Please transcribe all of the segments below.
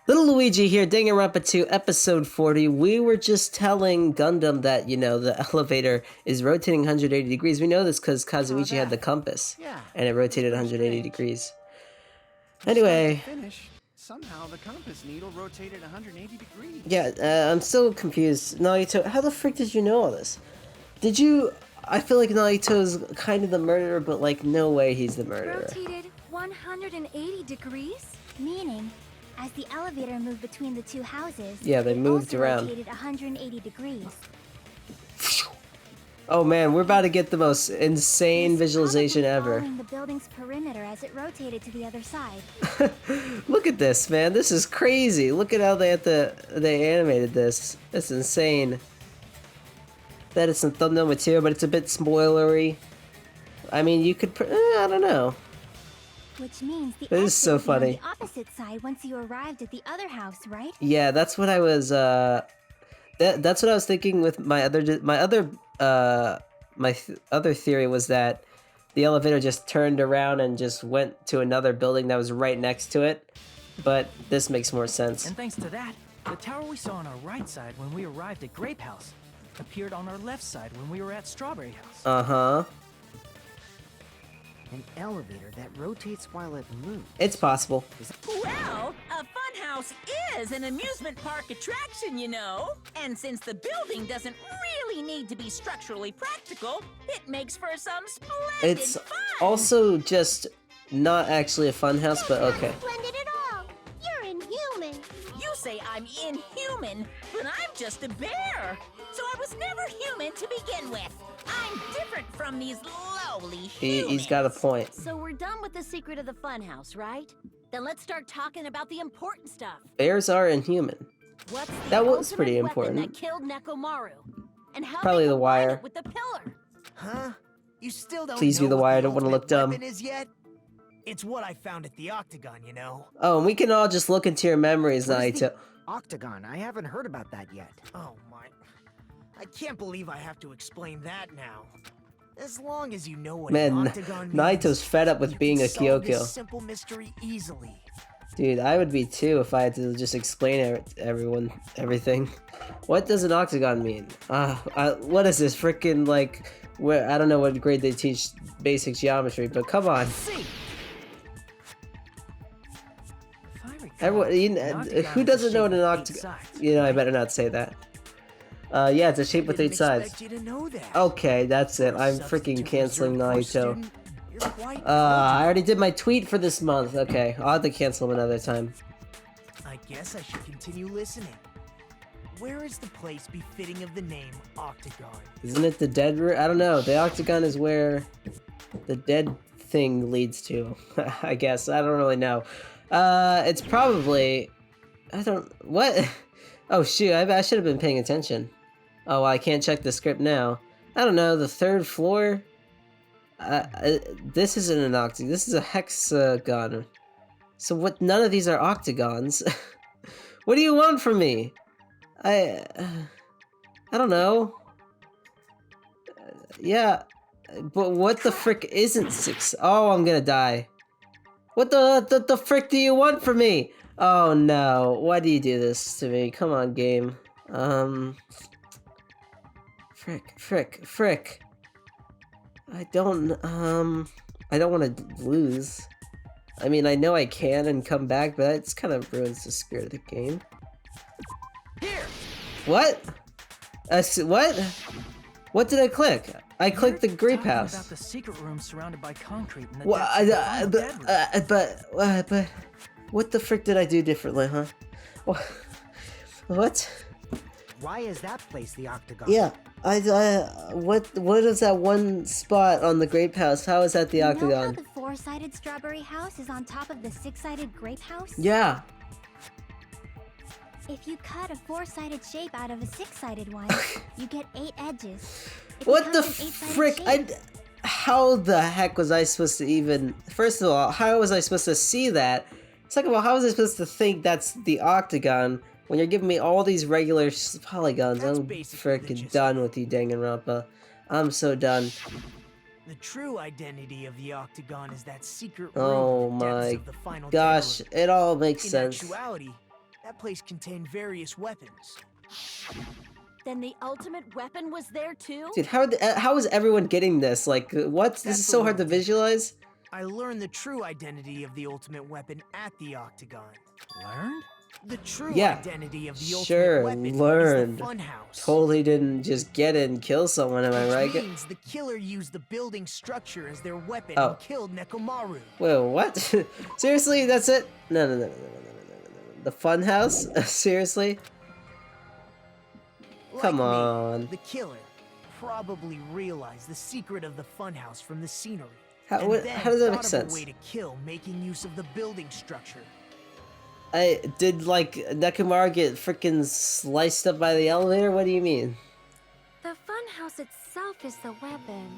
Little Luigi here, Danganronpa 2, episode 40. We were just telling Gundam that, the elevator is rotating 180 degrees. We know this because Kazuichi had the compass, and it rotated 180 degrees. Anyway. Somehow the compass needle rotated 180 degrees. Yeah, I'm still confused. Naito, how the frick did you know all this? Did you... I feel like Naito's kind of the murderer, but like, no way he's the murderer. Rotated 180 degrees? Meaning, as the elevator moved between the two houses, yeah, they moved around. Rotated 180 degrees. Oh man, we're about to get the most insane visualization ever. The building's perimeter as it rotated to the other side. Look at this, man. This is crazy. Look at how they animated this. That's insane. That is some thumbnail material, but it's a bit spoilery. I mean, you could. I don't know. Which means the this is so funny. On the opposite side once you arrived at the other house, right? Yeah, that's what I was. That's what I was thinking with my other theory was that the elevator just turned around and just went to another building that was right next to it. But this makes more sense. And thanks to that, the tower we saw on our right side when we arrived at Grape House appeared on our left side when we were at Strawberry House. Uh-huh. An elevator that rotates while it moves. It's possible. Well, a funhouse is an amusement park attraction, you know. And since the building doesn't really need to be structurally practical, it makes for some splendid It's fun. also just not actually a funhouse, but okay. Splendid at all. You're inhuman. You say I'm inhuman, but I'm just a bear. So I was never human to begin with. I'm different from these lowly humans. He's got a point. So we're done with the secret of the funhouse, right? Then let's start talking about the important stuff. Bears are inhuman. What's the That was ultimate pretty weapon important. that killed Nekomaru? And how Probably they the combine wire. it with the pillar? Huh? You still don't Please know be the what wire, I the don't want to look ultimate dumb. weapon is yet? It's what I found at the Octagon, you know. Oh, and we can all just look into your memories, What is the Naito. Octagon? I haven't heard about that yet. Oh my. I can't believe I have to explain that now. As long as you know what an Man, octagon means, Naito's fed up with you being can a solve this Kyokyo. simple mystery easily. Dude, I would be too if I had to just explain everything. What does an octagon mean? What is this freaking like? Where I don't know what grade they teach basic geometry, but come on. Everyone, who doesn't know what an octagon? I better not say that. Yeah, it's a shape with 8 sides. Expect you to know that. Okay, that's it. I'm freaking canceling Naito. I already did my tweet for this month. Okay, I'll have to cancel him another time. I guess I should continue listening. Where is the place befitting of the name Octagon? Isn't it the dead room? I don't know. The octagon is where the dead thing leads to. I guess. I don't really know. It's probably... What? Oh, shoot. I should have been paying attention. Oh, well, I can't check the script now. I don't know. The 3rd floor? This isn't an octagon. This is a hexagon. So what? None of these are octagons. What do you want from me? I don't know. Yeah, but what the frick isn't 6? Oh, I'm gonna die. What the frick do you want from me? Oh no, why do you do this to me? Come on, game. Frick. I don't want to lose. I mean, I know I can and come back, but it's kind of ruins the spirit of the game. Here. What? What? What did I click? I clicked the grape house. About the secret room surrounded by concrete in the Well, but what the frick did I do differently, huh? What? Why is that place the Octagon? Yeah, what is that one spot on the grape house? How is that the octagon? You know how the 4-sided strawberry house is on top of the 6-sided grape house? Yeah. If you cut a 4-sided shape out of a 6-sided one, you get 8 edges. What the frick? How the heck was I supposed to even... First of all, how was I supposed to see that? Second of all, how was I supposed to think that's the octagon when you're giving me all these regular polygons? I'm freaking done with you, Danganronpa. I'm so done. The true identity of the Octagon is that secret room Oh in the depths my of the final gosh, terror. it all makes In sense. actuality, That place contained various weapons. Then the ultimate weapon was there too? Dude, how is everyone getting this? Like, what? This is so hard to visualize. I learned the true identity of the ultimate weapon at the Octagon. Learned? The true Yeah, identity of the sure, ultimate weapon learned. is the funhouse. Totally didn't just get it and kill someone, am I Which right? means the killer used the building structure as their weapon Oh. and killed Nekomaru. Wait, what? Seriously, that's it? No. The funhouse? Seriously? Come Like me, on. the killer probably realized the secret of the funhouse from the scenery. How and then does that make thought of sense? a way to kill, making use of the building structure. I did like Nekomaru get freaking sliced up by the elevator? What do you mean? The funhouse itself is the weapon.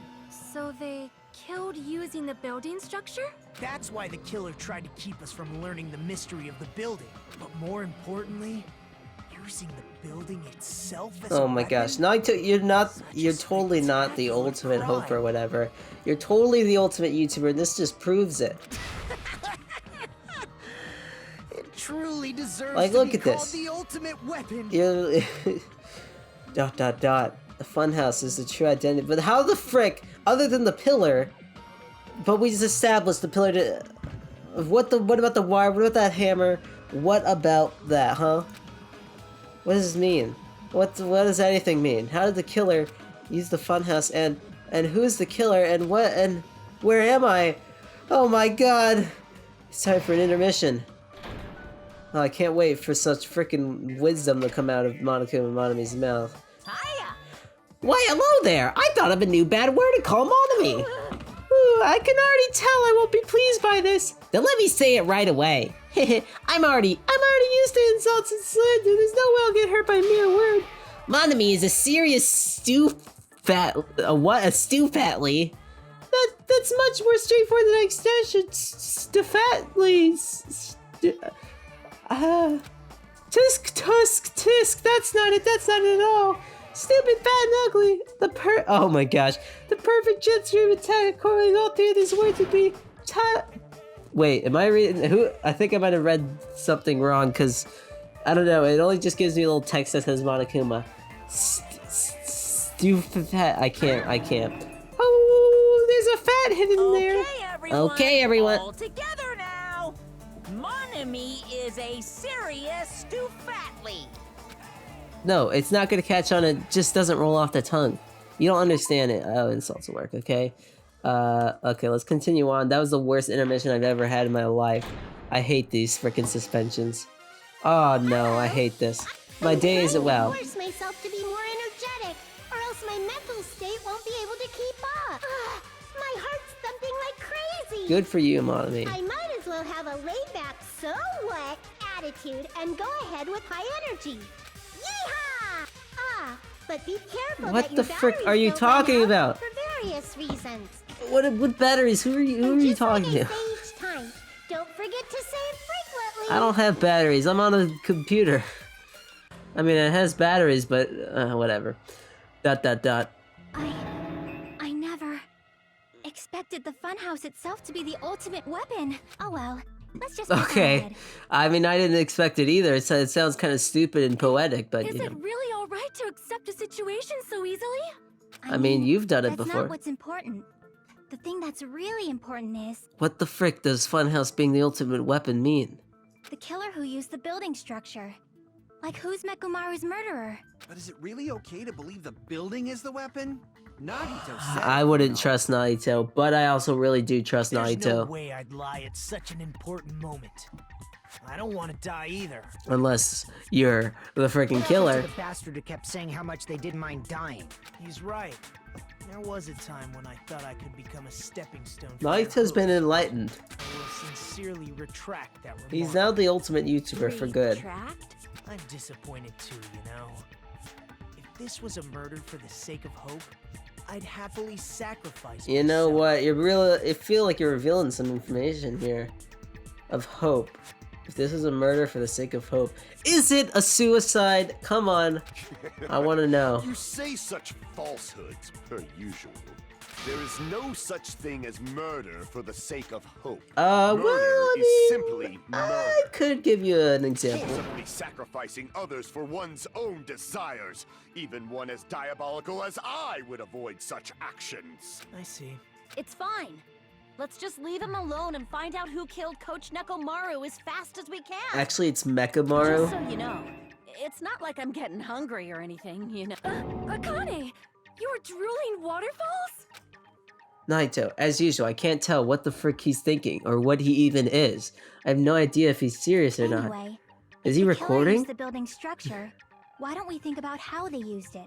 So they killed using the building structure? That's why the killer tried to keep us from learning the mystery of the building. But more importantly, using the building itself as Oh a my weapon? gosh. No, you're totally not the ultimate hope or whatever. You're totally the ultimate YouTuber, and this just proves it. It truly deserves Like, to look be at called this. the ultimate weapon. You're... ... The funhouse is the true identity. But how the frick, other than the pillar, but we just established the pillar to... What about the wire? What about that hammer? What about that, huh? What does this mean? What does anything mean? How did the killer use the funhouse, and who's the killer, and where am I? Oh my god! It's time for an intermission. Oh, I can't wait for such freaking wisdom to come out of Monokuma Monomi's mouth. Hiya! Why, hello there! I thought of a new bad word to call Monomi! Ooh, I can already tell I won't be pleased by this. Then let me say it right away. I'm already used to insults and slander. There's no way I'll get hurt by a mere word. Monomi is a serious stupatly. That's much more straightforward than extension. Stufatly. Tisk. That's not it at all. Stupid, fat, and ugly. Oh my gosh. The perfect jet stream attack correlates all three of these words would be Wait, am I reading? I think I might have read something wrong, because I don't know. It only just gives me a little text that says Monokuma. Stupid. I can't. Oh, there's a fat hidden there. Okay, everyone. All together now. Monami is a serious stufatly. No, it's not gonna catch on. It just doesn't roll off the tongue. You don't understand it. Oh, insults will work. Okay. Okay, let's continue on. That was the worst intermission I've ever had in my life. I hate these frickin' suspensions. Oh no, I hate this. My day isn't well. Force myself to be more energetic, or else my mental state won't be able to keep up. My heart's thumping like crazy. Good for you, Monomi. I might as well have a laid-back, so what attitude and go ahead with high energy. Yeehaw! But be careful. What that the your frick batteries are you don't run talking out about? For various reasons. What batteries? Who are you Just talking like I to? say each time, don't forget to save frequently. I don't have batteries. I'm on a computer. I mean, it has batteries, but whatever. ... I never expected the funhouse itself to be the ultimate weapon. Oh well, let's just Okay. I mean, I didn't expect it either. It sounds kind of stupid and poetic, but Is you it know. really all right to accept a situation so easily? I mean, you've done it that's before. not what's important. The thing that's really important is What the frick does funhouse being the ultimate weapon mean? the killer who used the building structure. Like, who's Mechamaru's murderer? But is it really okay to believe the building is the weapon? Nagito said I wouldn't trust Nagito, but I also really do trust There's no Nagito. way I'd lie at such an important moment. I don't want to die either. Unless you're the freaking What killer. happened to the bastard who kept saying how much they didn't mind dying? He's right. There was a time when I thought I could become a stepping stone. for Nagito's their been hopes. enlightened. I will sincerely retract that remark. He's now the ultimate YouTuber for good. Retract? I'm disappointed too, you know. If this was a murder for the sake of hope, I'd happily sacrifice You know myself. what? I feel like you're revealing some information here. Of hope. If this is a murder for the sake of hope. Is it a suicide? Come on. I want to know. You say such falsehoods, per usual. There is no such thing as murder for the sake of hope. Well, Murder I is mean, simply murder. I could give you an example. Forcibly sacrificing others for one's own desires. Even one as diabolical as I would avoid such actions. I see. It's fine. Let's just leave him alone and find out who killed Coach Nekomaru as fast as we can. Actually, it's Just Mechamaru. so you know, it's not like I'm getting hungry or anything, you know. Akane, you were drooling waterfalls? Naito, as usual, I can't tell what the frick he's thinking or what he even is. I have no idea if he's serious or not. Anyway, Is if he the killer recording? used the building's structure, why don't we think about how they used it?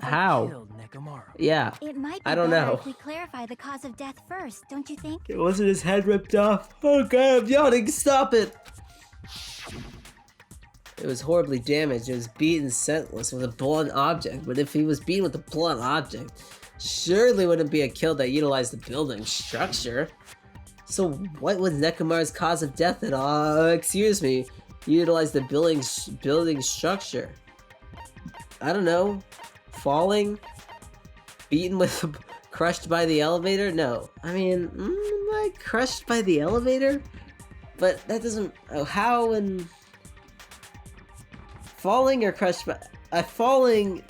How they killed Nekomaru? Yeah, It might be I don't better know. if we clarify the cause of death first, don't you think? it wasn't his head ripped off. Oh god, I'm yawning. Stop it. It was horribly damaged. It was beaten senseless with a blunt object. But if he was beaten with a blunt object, surely wouldn't be a kill that utilized the building structure. So what was Nekomaru's cause of death at all? Excuse me. Utilized the building structure. I don't know. Falling? Beaten with crushed by the elevator? No. I mean, like crushed by the elevator? But that doesn't how and falling or crushed by falling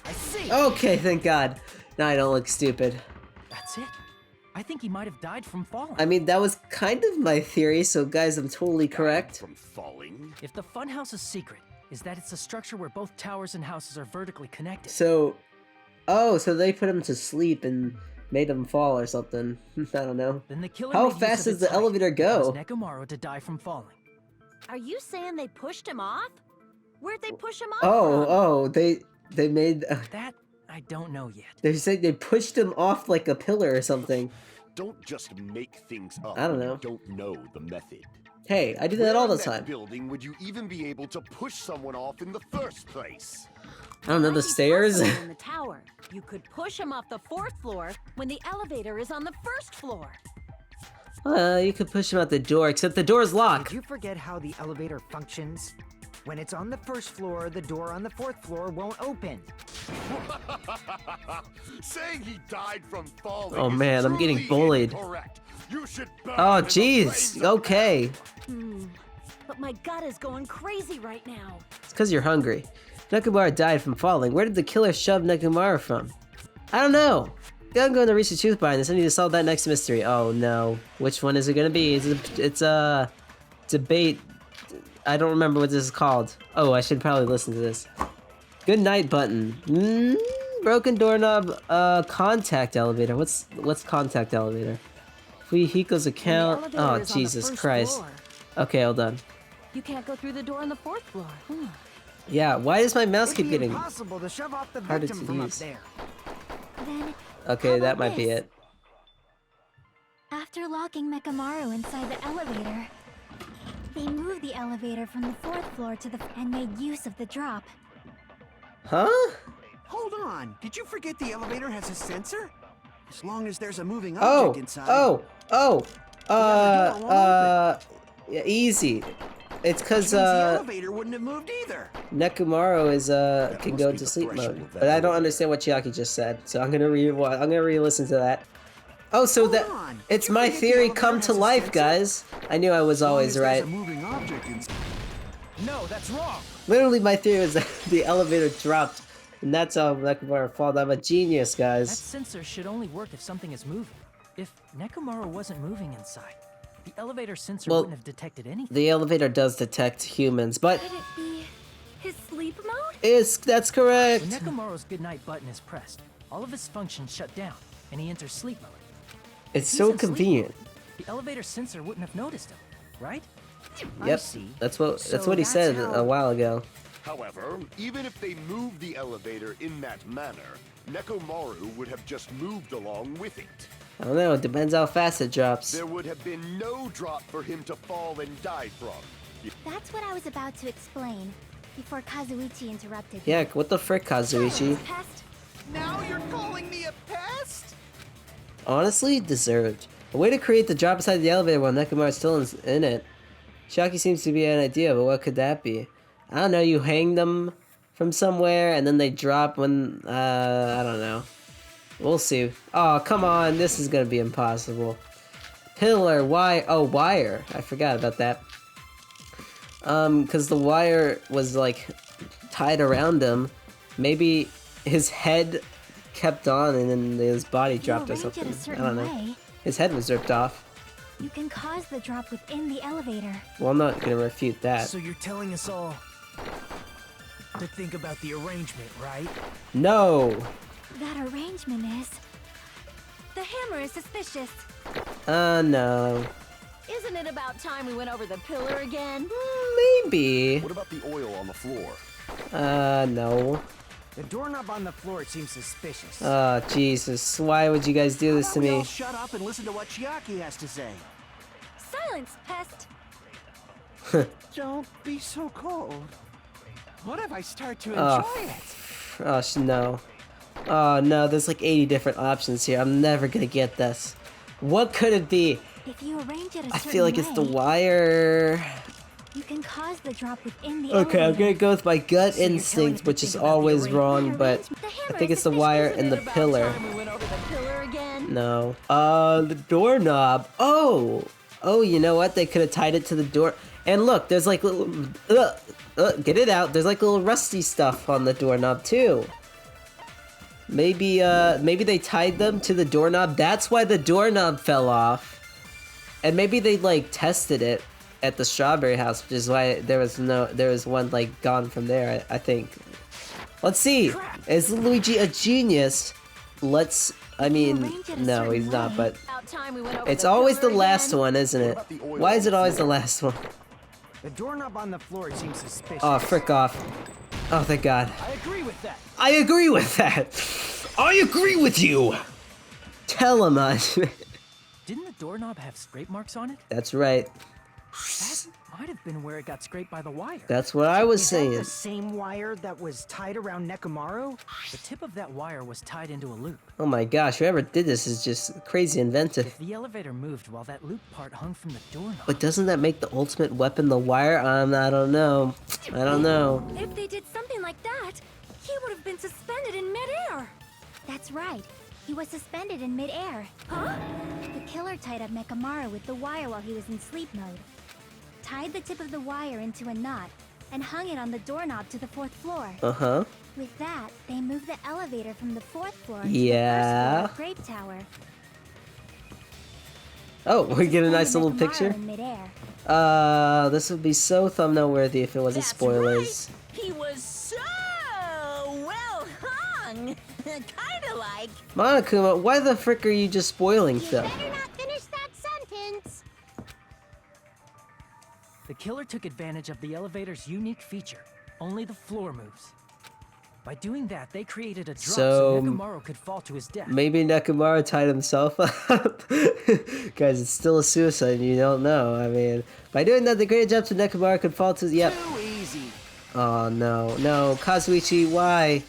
I see. Okay, thank God. Now I don't look stupid. That's it. I think he might have died from falling. I mean, that was kind of my theory, so guys, I'm totally correct. From falling? If the funhouse's secret is that it's a structure where both towers and houses are vertically connected. So, oh, so they put him to sleep and made him fall or something. I don't know. Then the killer How made use fast of does its the height elevator and go? caused Nekomaru to die from falling. Are you saying they pushed him off? Where'd they push him off Oh, from? they made. That I don't know yet. They said they pushed him off like a pillar or something. Don't just make things up. I don't when know. You don't know the method. Hey, I do that all the Where in that time. building would you even be able to push someone off in the first place? I don't know, Might the be stairs? possible in the tower. You could push him off the 4th floor when the elevator is on the 1st floor. You could push him out the door, except the door's locked. Did you forget how the elevator functions? When it's on the 1st floor, the door on the 4th floor won't open. Saying he died from falling. Oh is man, I'm getting truly bullied. incorrect. You should burn Oh in the jeez, flames of okay. But my gut is going crazy right now. It's because you're hungry. Nekomaru died from falling. Where did the killer shove Nekomaru from? I don't know. I'm going to reach the truth behind this. I need to solve that next mystery. Oh no. Which one is it going to be? It's a debate. I don't remember what this is called. Oh, I should probably listen to this. Good night button. Broken doorknob. Contact elevator. What's contact elevator? Fuyuhiko's account. When the Oh elevator is on the Jesus 1st Christ. floor, Okay, hold on. you can't go through the door on the 4th floor. Yeah, why does my mouse It'd keep be getting? impossible to shove off the harder victim to from up use. there. Then, Okay, how that about might be this? it. After locking Mechamaru inside the elevator, they moved the elevator from the 4th floor to the and made use of the drop. Huh? Hold on. Did you forget the elevator has a sensor? As long as there's a moving Oh, object inside. yeah, easy. It's which cause means the elevator wouldn't have moved either. Nekomaru is can must go be into the sleep threshold mode, of that but I don't elevator. understand what Chiaki just said, so I'm gonna re-listen to that. Oh, so Hold that on. it's Did you my forget the theory elevator come has to a life, sensor? guys. I knew I was As long always as there's right. a moving object inside. No, that's wrong. Literally, my theory was that the elevator dropped, and that's how Nekomaru fall. I'm a genius, That guys. sensor should only work if something is moving. If Nekomaru wasn't moving inside, the elevator sensor Well, wouldn't have detected anything. The elevator does detect humans, but Could it be his sleep mode? that's correct. When Nekomaru's goodnight button is pressed, all of his functions shut down, and he enters sleep mode. It's He's so in sleep convenient. mode. The elevator sensor wouldn't have noticed him, right? I Yep, see. that's what So he that's said how- a while ago. However, even if they moved the elevator in that manner, Nekomaru would have just moved along with it. I don't know. It depends how fast it drops. There would have been no drop for him to fall and die from. That's what I was about to explain before Kazuichi interrupted. Yeah, what the frick, Kazuichi? Pest? Now you're calling me a pest? Honestly, deserved. A way to create the drop inside the elevator while Nekomaru's still in it. Shaki seems to be an idea, but what could that be? I don't know, you hang them from somewhere, and then they drop when, I don't know. We'll see. Oh, come on, this is gonna be impossible. Pillar, wire, oh, wire. I forgot about that. Cause the wire was, like, tied around him. Maybe his head kept on and then his body dropped or something. I don't know. His head was ripped off. You can cause the drop within the elevator. Well, I'm not gonna refute that. So you're telling us all to think about the arrangement, right? No! That arrangement is... The hammer is suspicious. No. Isn't it about time we went over the pillar again? Maybe. What about the oil on the floor? No. The doorknob on the floor seems suspicious. Oh, Jesus. Why would you guys do this to We all me? shut up and listen to what Chiaki has to say. Silence, pest! Don't be so cold. What if I start to Oh, enjoy it? Oh, no. Oh, no, there's like 80 different options here. I'm never gonna get this. What could it be? If you arrange it a I certain feel like it's the way, wire. you can cause the drop within the Okay, I'm elevator. gonna go with my gut So you're telling instinct, us to which is think about the always arrangement. wrong, but I think it's the wire and the pillar. We went over the pillar again. No. The doorknob. Oh! Oh, you know what? They could have tied it to the door. And look, there's like little... get it out. There's like little rusty stuff on the doorknob, too. Maybe they tied them to the doorknob. That's why the doorknob fell off. And maybe they, like, tested it at the strawberry house, which is why there was one, like, gone from there, I think. Let's see. Is Luigi a genius? I mean, no, he's not, but About time we went over it's the always the pillar last again. one, isn't it? Why is it always the last one? The doorknob on the floor seems suspicious. Oh, frick off. Oh, thank God. I agree with that. I agree with that. I agree with you. Tell him I... Didn't the doorknob have scrape marks on it? That's right. That might have been where it got scraped by the wire. That's what I was Is that saying. the same wire that was tied around Nekomaru? The tip of that wire was tied into a loop. Oh my gosh, whoever did this is just crazy inventive. If the elevator moved while that loop part hung from the doorknob... But doesn't that make the ultimate weapon the wire? I don't know. I don't know. If they did something like that, he would have been suspended in midair. That's right. He was suspended in midair. Huh? The killer tied up Mechamaru with the wire while he was in sleep mode. Tied the tip of the wire into a knot and hung it on the doorknob to the 4th floor. Uh-huh. With that, they moved the elevator from the 4th floor to Yeah. the 1st floor of Grape Tower. Oh, we get a nice little Mechamaru picture. in midair. This would be so thumbnail worthy if it wasn't That's spoilers. right. He was so well hung. Kinda like. Monokuma, why the frick are you just spoiling You stuff? better not finish that sentence. The killer took advantage of the elevator's unique feature. Only the floor moves. By doing that, they created a drop So, so Nekomaru could fall to his death. Maybe Nekomaru tied himself up. Guys, it's still a suicide, you don't know. I mean, by doing that, the great jump to Nekomaru could fall to... Yep. Too easy. Oh, no. No, Kazuichi, why?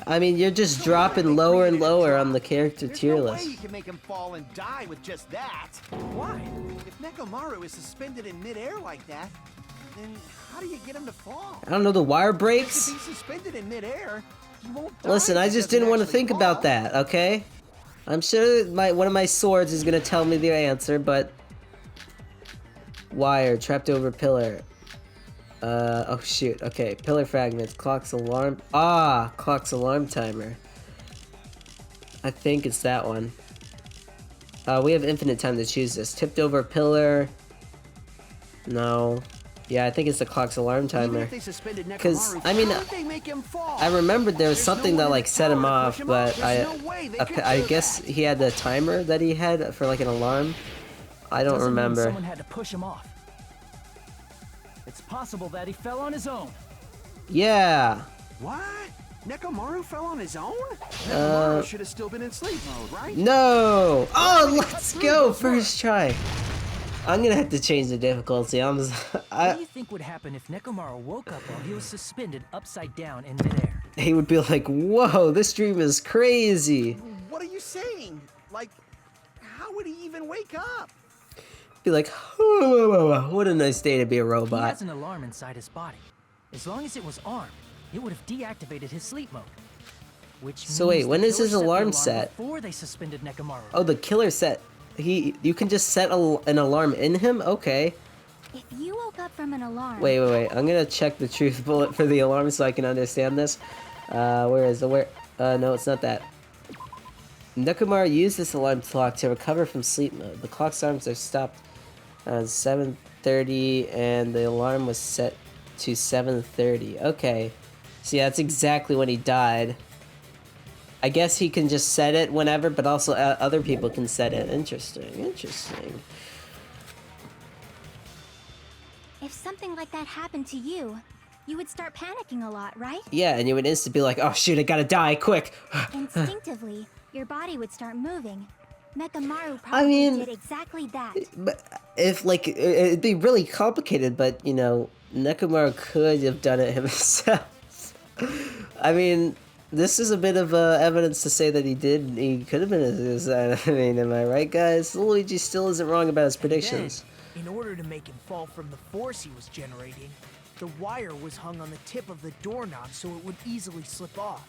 I mean, you're just dropping lower and lower on the character tier There's no way list. you can make him fall and die with just that. Why? If Nekomaru is suspended in midair like that, then how do you get him to fall? I don't know, the wire If breaks? he's suspended in midair, he won't die. Listen, I if he just doesn't didn't want to actually think about fall. that, okay? I'm sure one of my swords is gonna tell me the answer, but... Wire, trapped over pillar. Oh shoot, okay. Pillar fragments, clock's alarm. Ah, clock's alarm timer. I think it's that one. We have infinite time to choose this. Tipped over pillar. No. Yeah, I think it's the clock's alarm Even timer. if they suspended 'Cause, Nekomaru, I mean, how would they make him fall? I remembered there was There's something no that one in like the set him tower to off, push him but off. There's no way they could I do guess that. he had the timer that he had for like an alarm. I don't Doesn't mean remember. Someone had to push him off. It's possible that he fell on his own. Yeah. What? Nekomaru fell on his own? Nekomaru should have still been in sleep mode, right? No. Oh, let's go. First try. I'm gonna have to change the difficulty. What do you think would happen if Nekomaru woke up while he was suspended upside down in midair? He would be like, whoa, this dream is crazy. What are you saying? Like, how would he even wake up? Be like, what a nice day to be a He robot. has an alarm inside his body. As long as it was armed, it would have deactivated his sleep mode. Which So means wait, when the is killer his set the alarm set? Before they suspended Nekomaru. Oh, the killer set. You can just set an alarm in him? Okay. If you woke up from an alarm... Wait. I'm gonna check the truth bullet for the alarm so I can understand this. Where is the no, it's not that. Nekomaru used this alarm clock to recover from sleep mode. The clock's alarms are stopped at 7:30 and the alarm was set to 7:30. Okay. See, that's exactly when he died. I guess he can just set it whenever, but also other people can set it. Interesting. If something like that happened to you, you would start panicking a lot, right? Yeah, and you would instantly be like, oh shoot, I gotta die, quick! Instinctively, your body would start moving. Mechamaru probably did exactly that. But if, like, it'd be really complicated, but, you know, Nekomaru could have done it himself. I mean, this is a bit of evidence to say that he could have been a suicide. I mean, am I right, guys? Luigi still isn't wrong about his predictions. Then, in order to make him fall from the force he was generating, the wire was hung on the tip of the doorknob so it would easily slip off.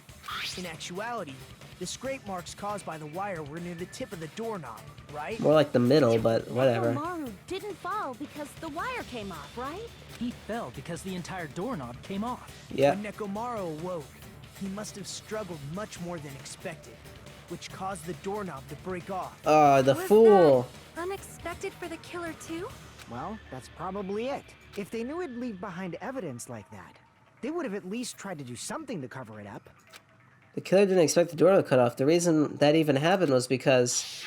In actuality, the scrape marks caused by the wire were near the tip of the doorknob, right? More like the middle, but whatever. Nekomaru didn't fall because the wire came off, right? He fell because the entire doorknob came off. Yeah. When Nekomaru awoke, he must have struggled much more than expected, which caused the doorknob to break off. Oh, the fool. Unexpected for the killer too? Well, that's probably it. If they knew it'd leave behind evidence like that, they would have at least tried to do something to cover it up. The killer didn't expect the door to cut off. The reason that even happened was because...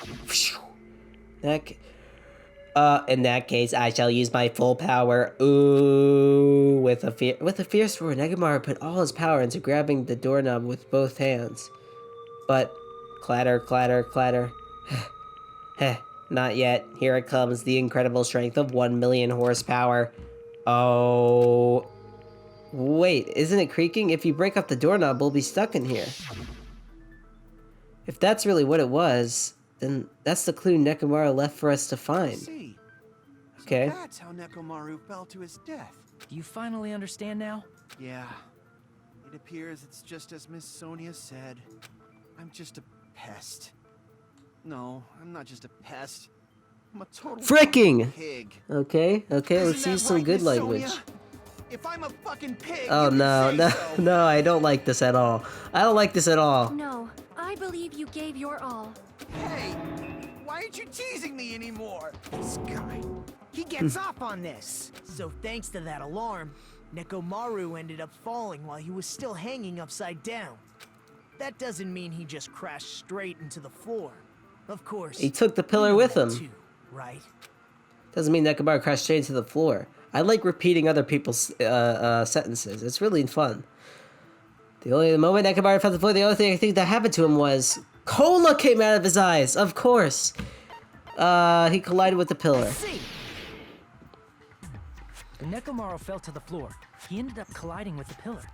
in that case, I shall use my full power. Ooh, with a fierce roar, Nekomaru put all his power into grabbing the doorknob with both hands. But clatter, clatter, clatter. Heh, not yet. Here it comes, the incredible strength of 1 million horsepower. Oh. Wait, isn't it creaking? If you break up the doorknob, we'll be stuck in here. If that's really what it was, then that's the clue Nekomaru left for us to find. See. So Okay. That's how Nekomaru fell to his death. Do you finally understand now? Yeah. It appears it's just as Miss Sonia said. I'm just a pest. No, I'm not just a pest. I'm a total Fricking! pig. Okay, let's Isn't use that some right, good Miss language. Sonia? If I'm a fucking pig, Oh you no, can no, say so. no, I don't like this at all. I don't like this at all. No, I believe you gave your all. Hey, why aren't you teasing me anymore? This guy, he gets off on this. So thanks to that alarm, Nekomaru ended up falling while he was still hanging upside down. That doesn't mean he just crashed straight into the floor. Of course. He took the pillar you know with that him. Too, right? Doesn't mean Nekomaru crashed straight into the floor. I like repeating other people's sentences. It's really fun. The moment Nekomaru fell to the floor, the only thing I think that happened to him was cola came out of his eyes. Of course. He collided with the pillar. See. When Nekomaru fell to the floor, he ended up colliding with the pillar.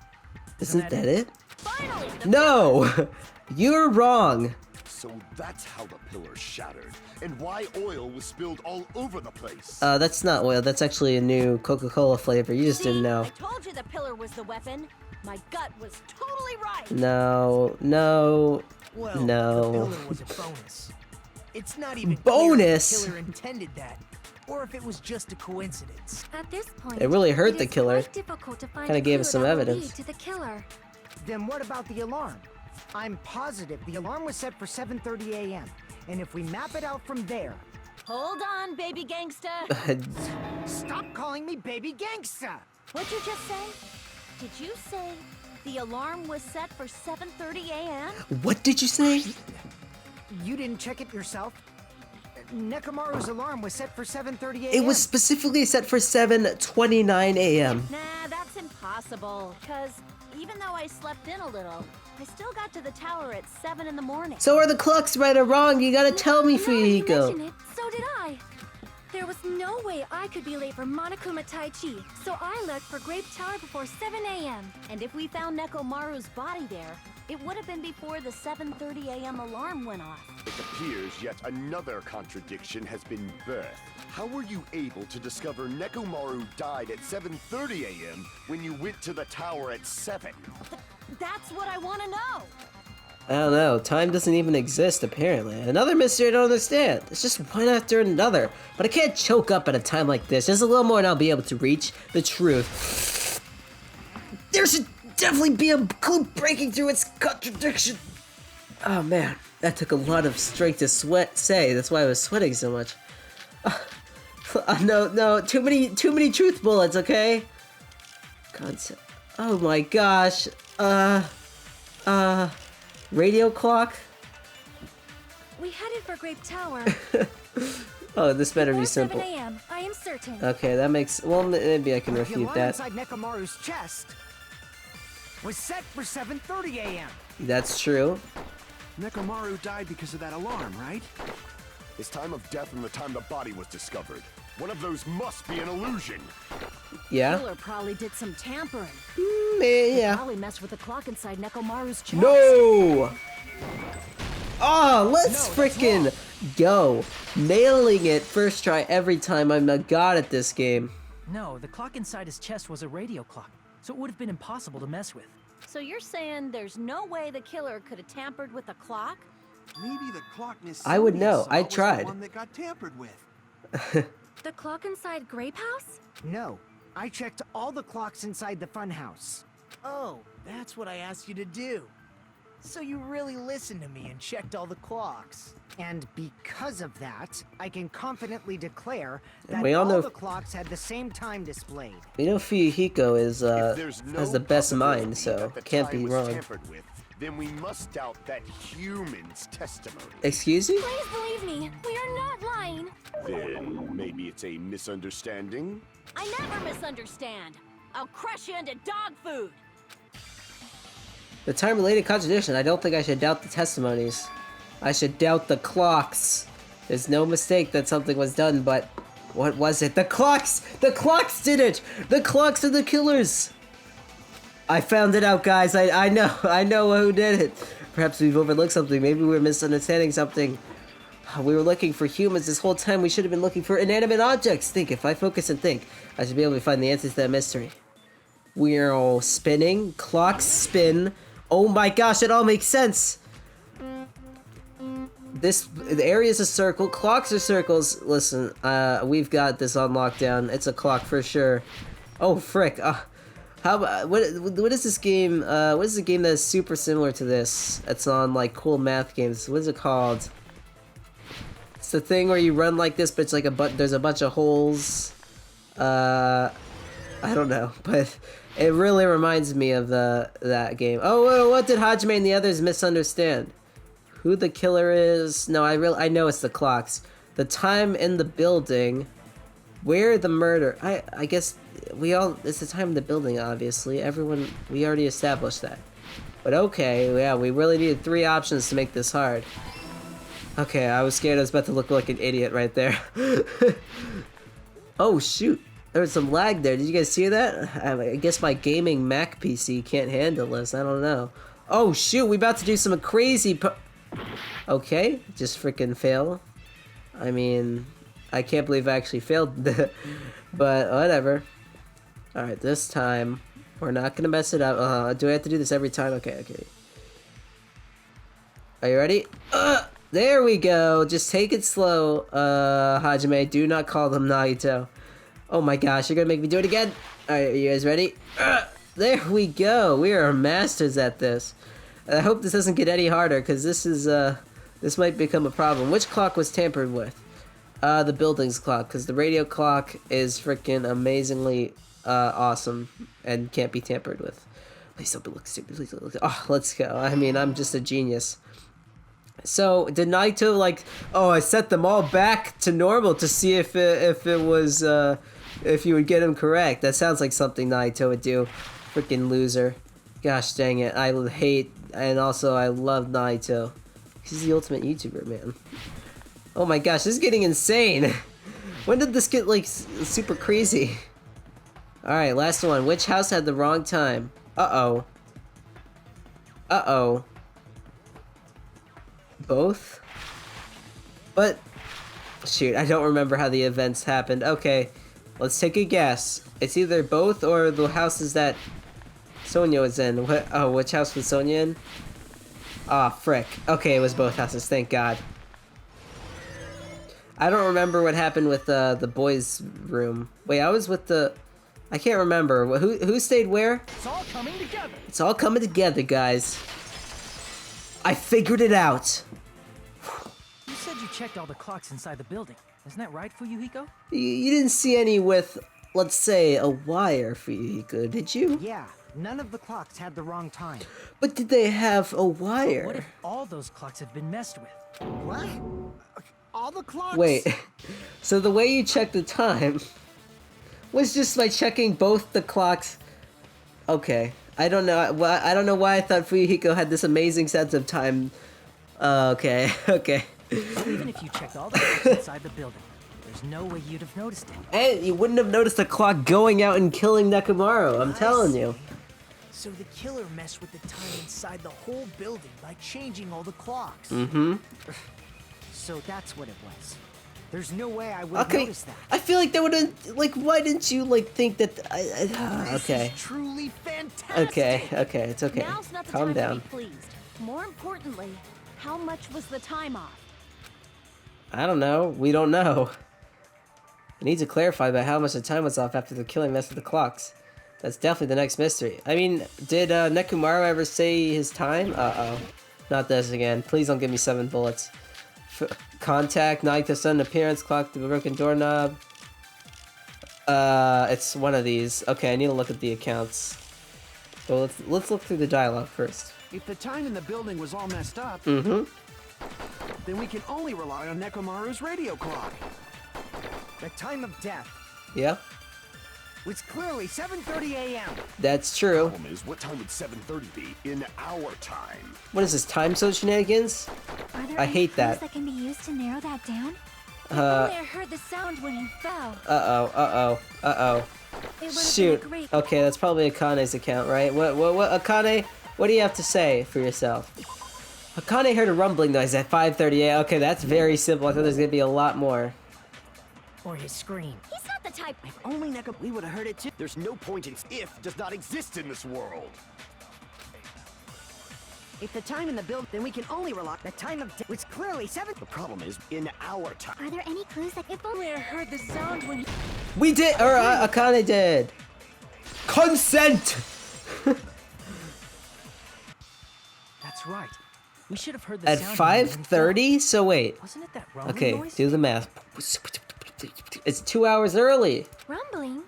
Isn't that it? Finally! No! You're wrong. So that's how the pillar shattered, and why oil was spilled all over the place. That's not oil. That's actually a new Coca-Cola flavor. You just didn't know. I told you the pillar was the weapon. My gut was totally right. No. Well, the No. pillar was a bonus. It's not even Bonus? clear if the killer intended that, or if it was just a coincidence. At this point, It really hurt the is killer. quite difficult to find Kinda a gave clue us some that will evidence. lead to the killer. Then what about the alarm? I'm positive the alarm was set for 7:30 a.m. And if we map it out from there... Hold on, baby gangsta. Stop calling me baby gangsta! What'd you just say? Did you say the alarm was set for 7:30 a.m.? What did you say? You didn't check it yourself? Nekomaru's alarm was set for 7:30 a.m. It was specifically set for 7:29 a.m. Nah, that's impossible. Cause even though I slept in a little, I still got to the tower at 7 in the morning. So are the clocks right or wrong? You gotta tell me, Now that you mention Fuyuhiko. it, so did I. There was no way I could be late for Monokuma Tai Chi, so I left for Grape Tower before 7 a.m. And if we found Nekomaru's body there, It would have been before the 7:30 a.m. alarm went off. It appears yet another contradiction has been birthed. How were you able to discover Nekomaru died at 7:30 a.m. when you went to the tower at 7? That's what I want to know. I don't know. Time doesn't even exist, apparently. Another mystery I don't understand. It's just one after another. But I can't choke up at a time like this. Just a little more and I'll be able to reach the truth. There should definitely be a clue breaking through its contradiction. Oh man, that took a lot of strength to say. That's why I was sweating so much. No, too many truth bullets, okay? Concept. Oh my gosh. Radio clock? We headed for Grape Tower. Oh, this better be Before 7 simple. a.m., I am certain. Okay, that makes... Well, maybe I can The refute alarm that. inside Nekomaru's chest was set for 7:30 a.m. That's true. Nekomaru died because of that alarm, right? His time of death and the time the body was discovered. One of those must be an illusion. Yeah? Killer probably did some tampering. Yeah. Probably messed with the clock inside Nekomaru's chest. No! Oh, let's No, that's frickin' go. Nailing it first try every time. I'm a god at this game. No, the clock inside his chest was a radio clock, so it would have been impossible to mess with. So you're saying there's no way the killer could have tampered with the clock? Maybe the clock Miss I would Sonia know. saw I was tried. the one that got tampered with. The clock inside Grape House? No, I checked all the clocks inside the funhouse. Oh, that's what I asked you to do. So you really listened to me and checked all the clocks. And because of that, I can confidently declare that we all all know- the clocks had the same time displayed. You know Fuyuhiko is, If there's no has the best possibility mind, so that the can't time be was wrong. tampered with, then we must doubt that human's testimony. Excuse you? Please believe me, we are not lying. Then maybe it's a misunderstanding? I never misunderstand. I'll crush you into dog food. The time-related contradiction. I don't think I should doubt the testimonies. I should doubt the clocks. There's no mistake that something was done, but what was it? The clocks! The clocks did it! The clocks are the killers! I found it out, guys. I know who did it. Perhaps we've overlooked something. Maybe we're misunderstanding something. We were looking for humans this whole time. We should have been looking for inanimate objects. Think, if I focus and think, I should be able to find the answer to that mystery. We're all spinning. Clocks spin. Oh my gosh, it all makes sense. The area is a circle. Clocks are circles. Listen, we've got this on lockdown. It's a clock for sure. Oh frick. What is this game? What is the game that is super similar to this? It's on like cool math games. What is it called? It's the thing where you run like this, but it's like there's a bunch of holes. I don't know, but it really reminds me of that game. Oh, what did Hajime and the others misunderstand? Who the killer is? No, I know it's the clocks. The time in the building. Where the murder? I guess it's the time in the building, obviously. We already established that. But okay, yeah, we really needed 3 options to make this hard. Okay, I was scared I was about to look like an idiot right there. Oh shoot, there was some lag there. Did you guys see that? I guess my gaming Mac PC can't handle this. I don't know. Oh shoot, we about to do some crazy okay, just freaking fail. I mean, I can't believe I actually failed, but whatever. Alright, this time, we're not gonna mess it up. Do I have to do this every time? Okay. Are you ready? There we go. Just take it slow, Hajime. Do not call them Naito. Oh my gosh, you're gonna make me do it again? Alright, are you guys ready? There we go. We are masters at this. I hope this doesn't get any harder, because this might become a problem. Which clock was tampered with? The building's clock, because the radio clock is freaking amazingly awesome and can't be tampered with. Please don't look stupid. Please don't look. Oh, let's go. I mean, I'm just a genius. So did Naito I set them all back to normal to see if it was if you would get him correct. That sounds like something Naito would do. Freaking loser. Gosh dang it. I hate and also I love Naito. He's the ultimate YouTuber, man. Oh my gosh, this is getting insane. When did this get like super crazy? Alright, last one. Which house had the wrong time? Uh-oh. Uh-oh. Both? But... Shoot, I don't remember how the events happened. Okay, let's take a guess. It's either both or the houses that Sonia was in. What? Oh, which house was Sonia in? Ah, frick. Okay, it was both houses, thank God. I don't remember what happened with the boys' room. Wait, I was with the... I can't remember. Who stayed where? It's all coming together. It's all coming together, guys. I figured it out. You said you checked all the clocks inside the building. Isn't that right, Fuyuhiko? You didn't see any with, let's say, a wire, Fuyuhiko, did you? Yeah, none of the clocks had the wrong time. But did they have a wire? What if all those clocks have been messed with? What? All the clocks? Wait, so the way you checked the time was just by checking both the clocks. Okay, I don't know. I don't know why I thought Fuyuhiko had this amazing sense of time. Okay, okay. Even if you checked all the clocks inside the building, there's no way you'd have noticed it. And you wouldn't have noticed the clock going out and killing Nekomaru, I'm telling you. So the killer messed with the time inside the whole building by changing all the clocks. Mm-hmm. So that's what it was. There's no way I would have Okay, noticed that. I feel like they wouldn't, like, why didn't you, like, think that, okay. This is truly fantastic. Okay, okay, it's okay. Now's not the Calm time down. to be pleased. More importantly, how much was the time off? I don't know. We don't know. I need to clarify by how much the time was off after the killing mess with the clocks. That's definitely the next mystery. I mean, did Nekomaru ever say his time? Uh-oh. Not this again. Please don't give me 7 bullets. Contact, night to sudden appearance, clock, the broken doorknob. It's one of these. Okay, I need to look at the accounts. So let's look through the dialogue first. If the time in the building was all messed up, Mm-hmm. then we can only rely on Nekomaru's radio clock. The time of death Yeah, was clearly 7:30 a.m. that's true. Problem is, what time would 7:30 be in our time? What is this, time zone shenanigans? Are there I any hate clues that. that can be used to narrow that down? If Uh, only I heard the sound when he fell. Uh-oh, uh-oh, uh-oh. It would have been a Shoot. great. Okay, that's probably Akane's account, right? What, Akane, what do you have to say for yourself? Akane heard a rumbling noise at 5:38. Okay, that's very simple. I thought there's gonna be a lot more. Or his scream. He's not the type. If only we would have heard it too. There's no point in if does not exist in this world. If the time in the building, then we can only rely. The time of death was clearly 7. The problem is, in our time. Are there any clues that if only I heard the sound when he... We did, or Akane did. Consent! That's right. We should have heard the At sound when he fell. 5:30? So wait. Wasn't it that rumbling Okay, noise? do the math. It's 2 hours early. Rumbling?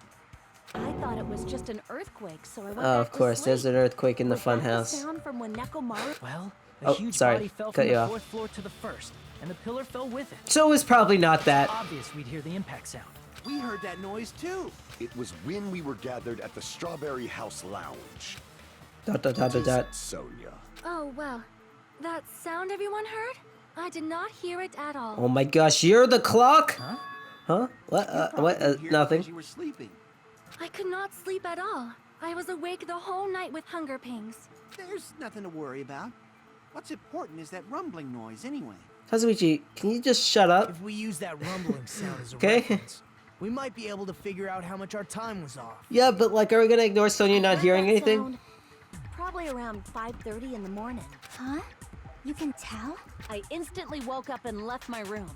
I thought it was just an earthquake, so I went Oh, back of course, to there's sleep. an earthquake in the Was that funhouse. sound from when Nekomaru... Well, a Oh, huge sorry. body fell Cut from you the off. 4th floor to the 1st, and the pillar fell with it. So it was probably not that. Obvious we'd hear the impact sound. We heard that noise too. It was when we were gathered at the Strawberry House Lounge. Dot, dot, dot, dot, dot. Sonia. Oh, well. That sound everyone heard? I did not hear it at all. Oh my gosh, you're the clock? Huh? Huh? What? Probably What? didn't hear it Nothing. because you were sleeping. I could not sleep at all. I was awake the whole night with hunger pangs. There's nothing to worry about. What's important is that rumbling noise anyway. Kazuichi, can you just shut up? If we use that rumbling sound as a Okay. reference, we might be able to figure out how much our time was off. Yeah, but like, are we gonna ignore Sonia not heard hearing that anything? sound probably around 5:30 in the morning. Huh? You can tell? I instantly woke up and left my room.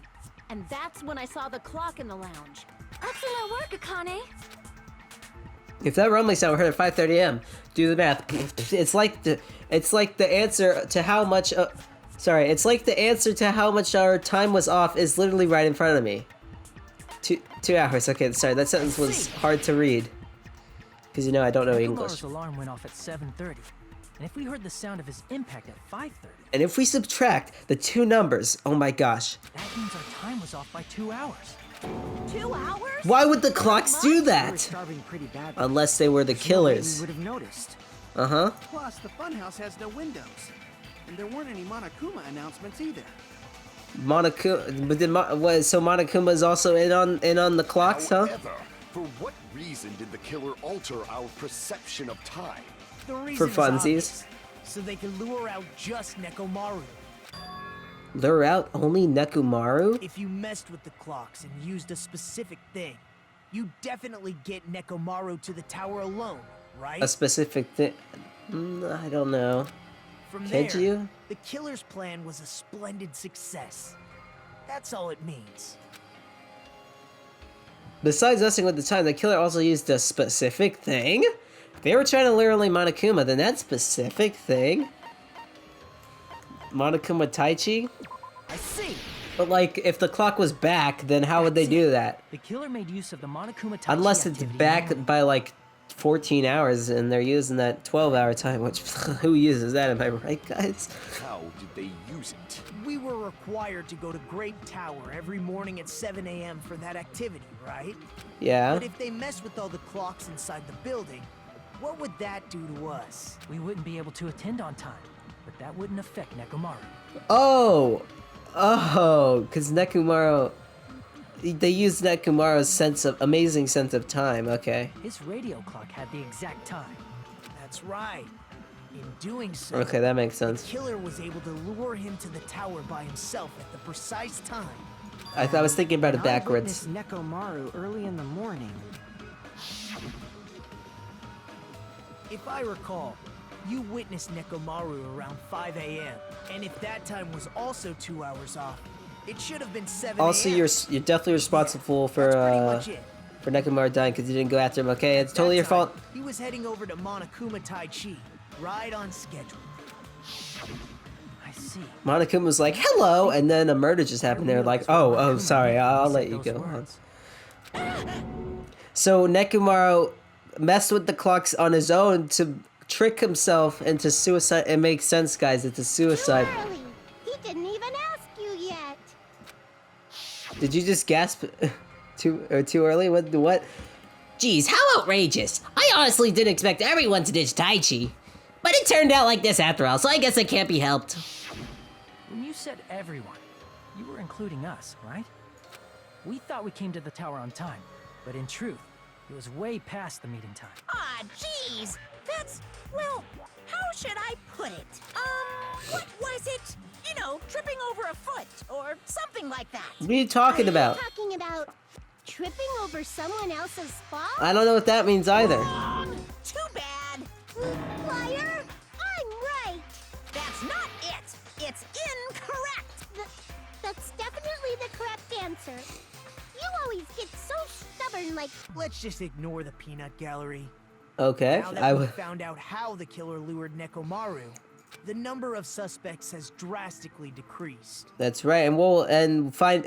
And that's when I saw the clock in the lounge. Excellent work, Akane. If that rumbling sound were heard at 5:30 a.m., do the math. It's like the answer to how much. Sorry, it's like the answer to how much our time was off is literally right in front of me. 2 hours. Okay, sorry, that sentence was hard to read. Because you know I don't know Nekomaru's English. alarm went off at 7:30, and if we heard the sound of his impact at 5:30, And if we subtract the two numbers, oh my gosh. that means our time was off by 2 hours. 2 hours? Why would the clocks do We were that? starving pretty badly. Unless they were the There's no way killers. We would have noticed. Uh-huh. Plus, the funhouse has no windows. And there weren't any Monokuma announcements either. Monokuma, but so Monokuma's also in on the clocks, huh? However, for what reason did the killer alter our perception of time? The reason For is funsies. obvious. so they can lure out just Nekomaru. Lure out only Nekomaru? If you messed with the clocks and used a specific thing, you definitely get Nekomaru to the tower alone, right? A specific thing? I don't know. From Can't there, you? the killer's plan was a splendid success. That's all it means. Besides messing with the time, the killer also used a specific thing? If they were trying to lure only Monokuma, then that specific thing? Monokuma Taichi? I see. But like, if the clock was back, then how would they do that? The killer made use of the Monokuma Taichi Unless it's activity back only. by like 14 hours and they're using that 12-hour time, which who uses that, am I right, guys? How did they use it? We were required to go to Great Tower every morning at 7 a.m. for that activity, right? Yeah. But if they messed with all the clocks inside the building, what would that do to us? We wouldn't be able to attend on time, but that wouldn't affect Nekomaru. Oh, because Nekomaru, they used Nekomaru's amazing sense of time. Okay. His radio clock had the exact time. That's right. In doing so, Okay, that makes the sense. killer was able to lure him to the tower by himself at the precise time. I was thinking about it I backwards. witnessed Nekomaru early in the morning. If I recall, you witnessed Nekomaru around 5 a.m. And if that time was also 2 hours off, it should have been 7 Also, a.m. you're definitely responsible for That's pretty much it. for Nekomaru dying because you didn't go after him. Okay, it's totally your That time, fault. He was heading over to Monokuma Taichi, right on schedule. I see. Monokuma was like, "Hello," and then a murder just happened. They're like, "Oh, sorry, I'll let you go." So Nekomaru messed with the clocks on his own to trick himself into suicide. It makes sense, guys. It's a suicide. Too early. He didn't even ask you yet. Did you just gasp too early? What? Geez, how outrageous! I honestly didn't expect everyone to ditch Taichi. But it turned out like this after all, so I guess it can't be helped. When you said everyone, you were including us, right? We thought we came to the tower on time, but in truth, it was way past the meeting time. Ah, jeez. That's, well, how should I put it? What was it? You know, tripping over a foot or something like that. Are you talking about? Talking about tripping over someone else's fall? I don't know what that means either. Wrong. Too bad. Liar! I'm right! That's not it. It's incorrect. That's definitely the correct answer. You always get so stubborn like... Let's just ignore the peanut gallery. Okay, Now that we found out how the killer lured Nekomaru, the number of suspects has drastically decreased. That's right, and we'll bye.